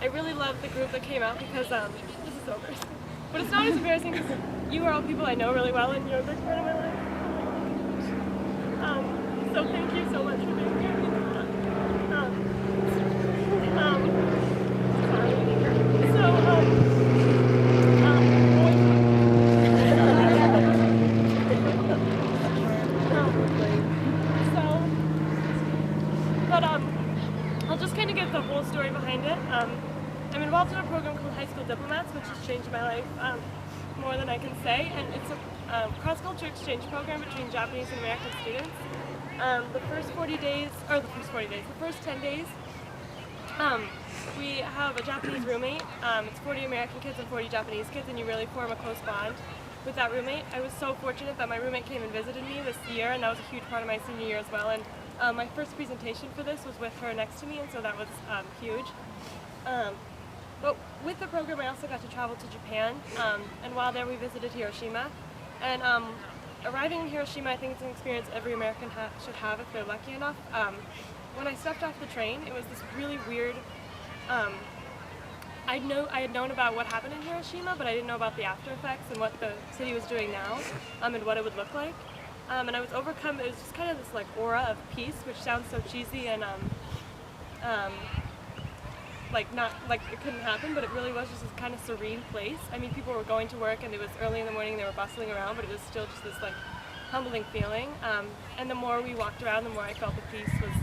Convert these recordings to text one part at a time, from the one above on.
I really love the group that came out because this is so embarrassing. But it's not as embarrassing because you are all people I know really well and you're a big part of my life. So thank you so much for being here. I'll just kind of get the whole story behind it. I'm involved in a program called High School Diplomats, which has changed my life more than I can say, and it's a cross-culture exchange program between Japanese and American students. The first 10 days, we have a Japanese roommate. It's 40 American kids and 40 Japanese kids, and you really form a close bond with that roommate. I was so fortunate that my roommate came and visited me this year, and that was a huge part of my senior year as well. And my first presentation for this was with her next to me, and so that was huge. But with the program, I also got to travel to Japan, and while there we visited Hiroshima. And arriving in Hiroshima, I think it's an experience every American should have if they're lucky enough. When I stepped off the train, it was this really weird, I had known about what happened in Hiroshima, but I didn't know about the after effects and what the city was doing now, and what it would look like. And I was overcome. It was just kind of this like aura of peace, which sounds so cheesy and not like it couldn't happen, but it really was just this kind of serene place. I mean, people were going to work, and it was early in the morning. They were bustling around, but it was still just this like humbling feeling. And the more we walked around, the more I felt the peace was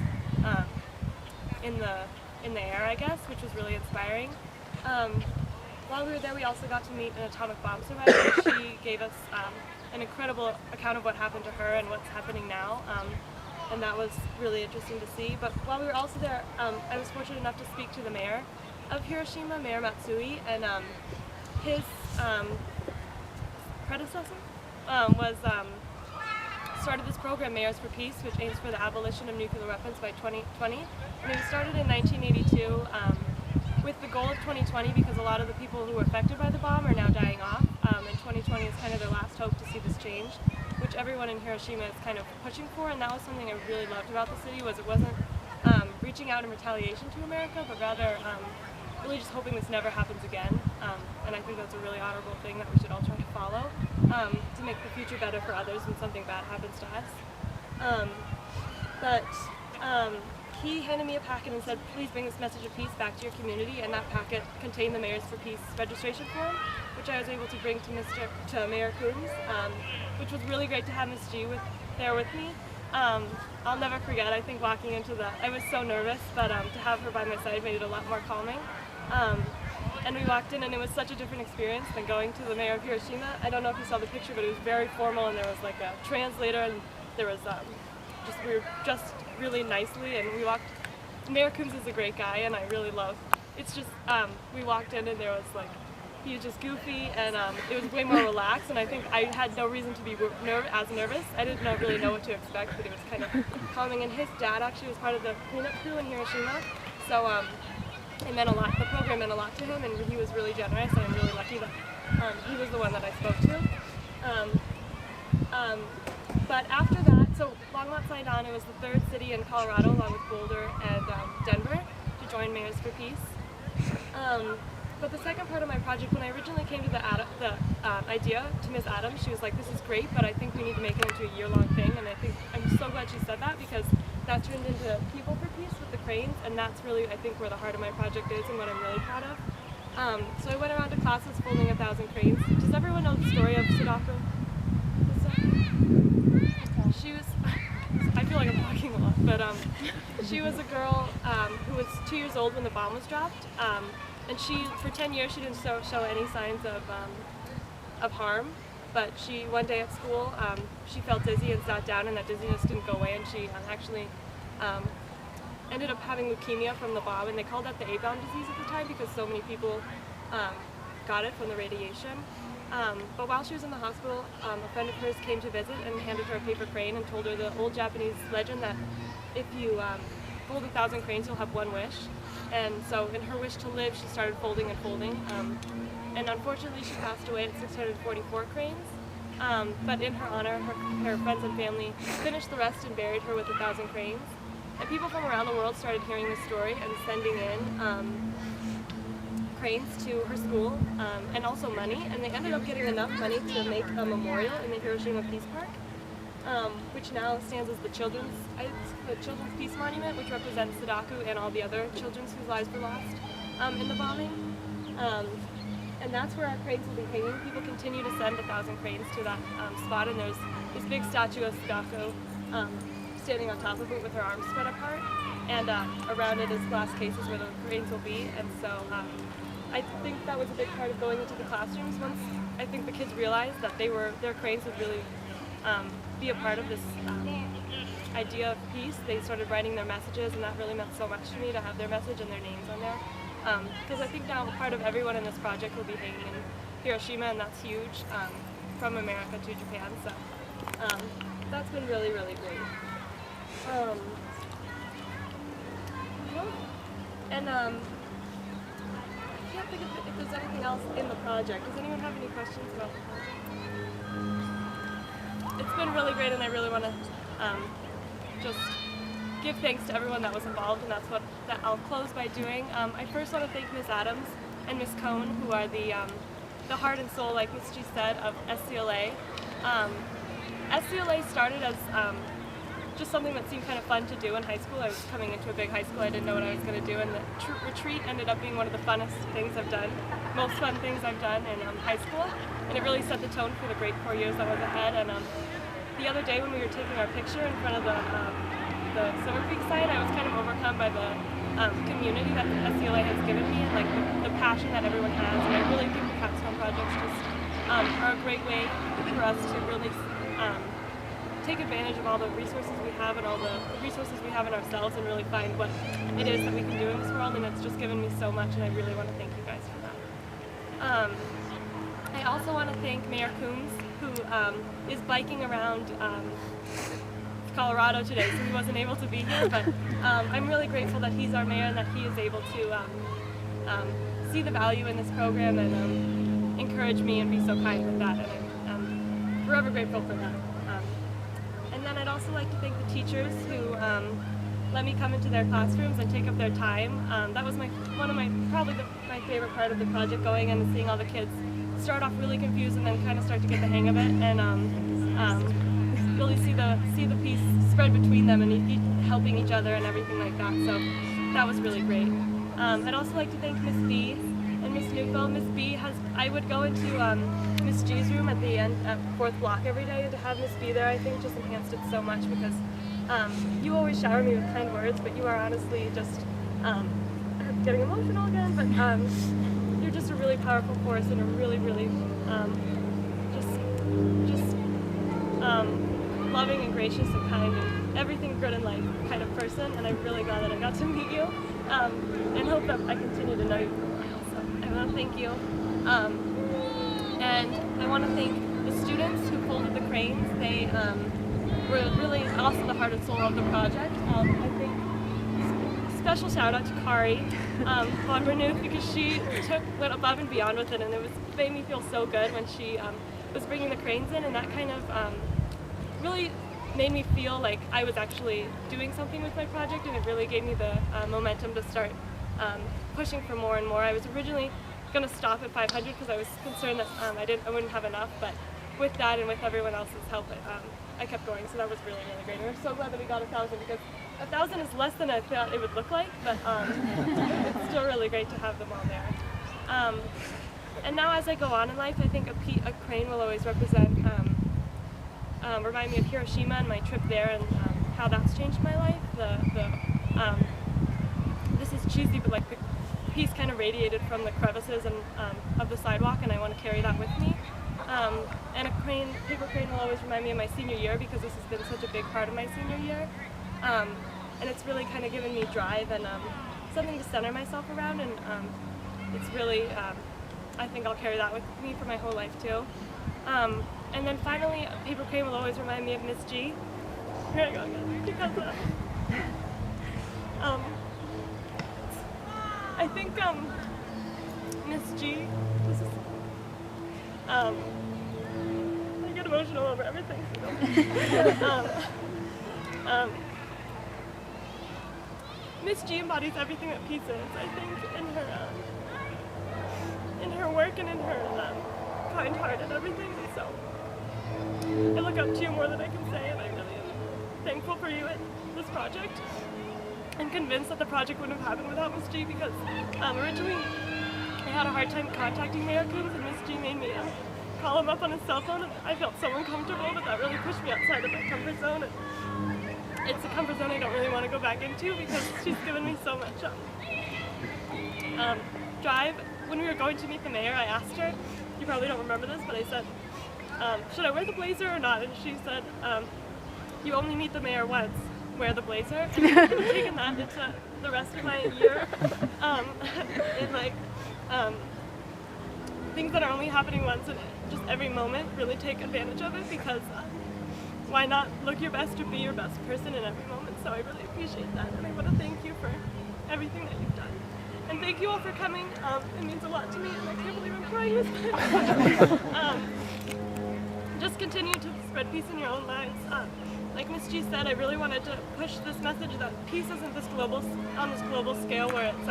in the air, I guess, which was really inspiring. While we were there, we also got to meet an atomic bomb survivor. She gave us an incredible account of what happened to her and what's happening now, and that was really interesting to see. But while we were also there, I was fortunate enough to speak to the mayor of Hiroshima, Mayor Matsui, and his predecessor started this program, Mayors for Peace, which aims for the abolition of nuclear weapons by 2020. And it was started in 1982 with the goal of 2020 because a lot of the people who were affected by the bomb are now dying off. And 2020 is kind of their last hope to see this change, which everyone in Hiroshima is kind of pushing for. And that was something I really loved about the city, was it wasn't reaching out in retaliation to America, but rather really just hoping this never happens again. And I think that's a really honorable thing that we should all try to follow to make the future better for others when something bad happens to us. He handed me a packet and said, please bring this message of peace back to your community, and that packet contained the Mayors for Peace registration form, which I was able to bring to Mayor Coombs, which was really great to have Miss G there with me. I'll never forget, I think walking into I was so nervous, but to have her by my side made it a lot more calming. And we walked in, and it was such a different experience than going to the mayor of Hiroshima. I don't know if you saw the picture, but it was very formal, and there was like a translator, and there was we were just really nicely, and we walked. Mayor Coombs is a great guy, and I really love. It's just we walked in, and there was like he was just goofy, and it was way more relaxed. And I think I had no reason to be as nervous. I didn't really know what to expect, but it was kind of calming. And his dad actually was part of the cleanup crew in Hiroshima, so it meant a lot. The program meant a lot to him, and he was really generous. And I'm really lucky that he was the one that I spoke to. But after that, so Longmont signed on. It was the third city in Colorado, along with Boulder and Denver, to join Mayors for Peace. But the second part of my project, when I originally came to the idea to Ms. Adams, she was like, this is great, but I think we need to make it into a year-long thing. And I think I'm so glad she said that, because that turned into People for Peace with the cranes, and that's really, I think, where the heart of my project is and what I'm really proud of. So I went around to classes folding 1,000 cranes. Does everyone know the story of Sadako? She was, I feel like I'm talking a lot, but she was a girl who was 2 years old when the bomb was dropped, and for 10 years she didn't show any signs of harm, but one day at school she felt dizzy and sat down, and that dizziness didn't go away, and she actually ended up having leukemia from the bomb, and they called that the A-bomb disease at the time because so many people got it from the radiation. But while she was in the hospital, a friend of hers came to visit and handed her a paper crane and told her the old Japanese legend that if you fold 1,000 cranes, you'll have one wish. And so in her wish to live, she started folding and folding. And unfortunately, she passed away at 644 cranes. But in her honor, her friends and family finished the rest and buried her with 1,000 cranes. And people from around the world started hearing this story and sending in cranes to her school and also money, and they ended up getting enough money to make a memorial in the Hiroshima Peace Park, which now stands as the Children's Peace Monument, which represents Sadako and all the other children whose lives were lost in the bombing. And that's where our cranes will be hanging. People continue to send 1,000 cranes to that spot, and there's this big statue of Sadako standing on top of it with her arms spread apart, and around it is glass cases where the cranes will be. And so I think that was a big part of going into the classrooms. Once I think the kids realized that their cranes would really be a part of this idea of peace, they started writing their messages, and that really meant so much to me to have their message and their names on there. Because I think now part of everyone in this project will be hanging in Hiroshima, and that's huge, from America to Japan, so that's been really, really great. I can't think if there's anything else in the project. Does anyone have any questions about the project? It's been really great, and I really want to just give thanks to everyone that was involved, and that's what I'll close by doing. I first want to thank Ms. Adams and Ms. Cohn, who are the heart and soul, like Ms. G said, of SCLA. SCLA started as just something that seemed kind of fun to do in high school. I was coming into a big high school, I didn't know what I was going to do, and the retreat ended up being one of the funnest things I've done, most fun things I've done in high school, and it really set the tone for the great 4 years that was ahead. And the other day when we were taking our picture in front of the Silver Creek site, I was kind of overcome by the community that the SCLA has given me, and like the passion that everyone has, and I really think the Capstone projects just are a great way for us to really take advantage of all the resources we have and all the resources we have in ourselves, and really find what it is that we can do in this world, and it's just given me so much, and I really want to thank you guys for that. I also want to thank Mayor Coombs, who is biking around Colorado today, so he wasn't able to be here, but I'm really grateful that he's our mayor and that he is able to see the value in this program and encourage me and be so kind with that, and I'm forever grateful for that. And then I'd also like to thank the teachers who let me come into their classrooms and take up their time. That was probably my favorite part of the project, going in and seeing all the kids start off really confused and then kind of start to get the hang of it, and really see the peace spread between them and helping each other and everything like that. So that was really great. I'd also like to thank Miss B and Miss Newfeld. Miss B I would go into Miss G's room at the end at 4th block every day, and to have Miss B there, I think, just enhanced it so much, because you always shower me with kind words, but you are honestly just, I'm getting emotional again, but you're just a really powerful force and a really, really loving and gracious and kind and everything good in life kind of person, and I'm really glad that I got to meet you, and hope that I continue to know you for a while. So I want to thank you, and I want to thank the students who folded the cranes. They were really also the heart and soul of the project. I think special shout out to Kari von Renuth, because she went above and beyond with it, and it made me feel so good when she was bringing the cranes in, and that kind of really made me feel like I was actually doing something with my project, and it really gave me the momentum to start pushing for more and more. I was originally going to stop at 500 because I was concerned that I wouldn't have enough, but with that and with everyone else's help, I kept going, so that was really, really great. And we're so glad that we got 1,000, because 1,000 is less than I thought it would look like, but it's still really great to have them all there. And now as I go on in life, I think a crane will always remind me of Hiroshima and my trip there, and how that's changed my life. This is cheesy, but like the peace kind of radiated from the crevices and of the sidewalk, and I want to carry that with me. And a paper crane will always remind me of my senior year, because this has been such a big part of my senior year. And it's really kind of given me drive and something to center myself around, and it's really, I think I'll carry that with me for my whole life too. And then finally, a paper crane will always remind me of Miss G. Here I go again, because I think Miss G, I get emotional over everything. Miss G embodies everything that peace is, I think, in her hardworking and her kind-hearted and everything. And so I look up to you more than I can say, and I really am thankful for you and this project. I'm convinced that the project wouldn't have happened without Miss G, because originally I had a hard time contacting Mayor Coombs, and Miss G made me call him up on his cell phone, and I felt so uncomfortable, but that really pushed me outside of my comfort zone. And it's a comfort zone I don't really want to go back into, because she's given me so much drive. When we were going to meet the mayor, I asked her, you probably don't remember this, but I said, should I wear the blazer or not? And she said, you only meet the mayor once, wear the blazer. And I've taken that into the rest of my year in like things that are only happening once, and just every moment really take advantage of it, because why not look your best or be your best person in every moment? So I really appreciate that, and I want to thank you for everything that you've done. And thank you all for coming. It means a lot to me, and I can't believe I'm crying this time. Just continue to spread peace in your own lives. Like Ms. G said, I really wanted to push this message that peace isn't on this global scale where it's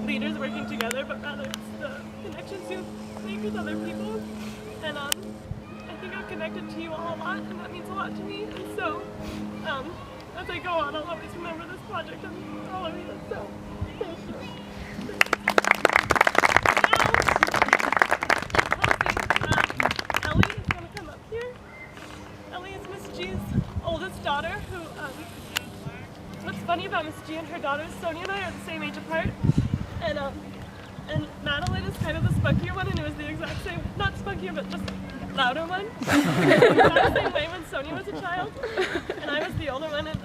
leaders working together, but rather it's the connections you make with other people. And I think I've connected to you all a lot, and that means a lot to me. And so, as I go on, I'll always remember this project and all of you. So, thank you. Ellie is going to come up here. Ellie is Miss G's oldest daughter, who, what's funny about Miss G and her daughters, Sonia and I are the same age apart, and Madeline is kind of the spunkier one, and it was the exact same, not spunkier, but just louder one. It was the same way when Sonia was a child, and I was the older one, and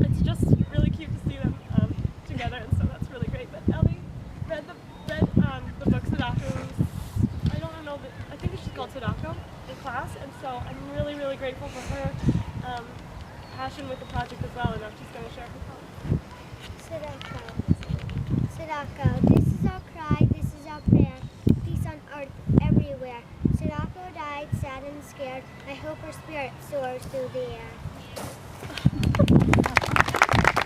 it's just really cute to see them together, and so that's really great. But Ellie read the book Sadako, I don't know, I think it's just called Sadako, in class, and so I'm really, really grateful for her passion with the project as well, and now she's going to share her thoughts. Sadako, this is our cry, this is our prayer, peace on earth everywhere. Sadako died, sad and scared. I hope her spirit soars through the air.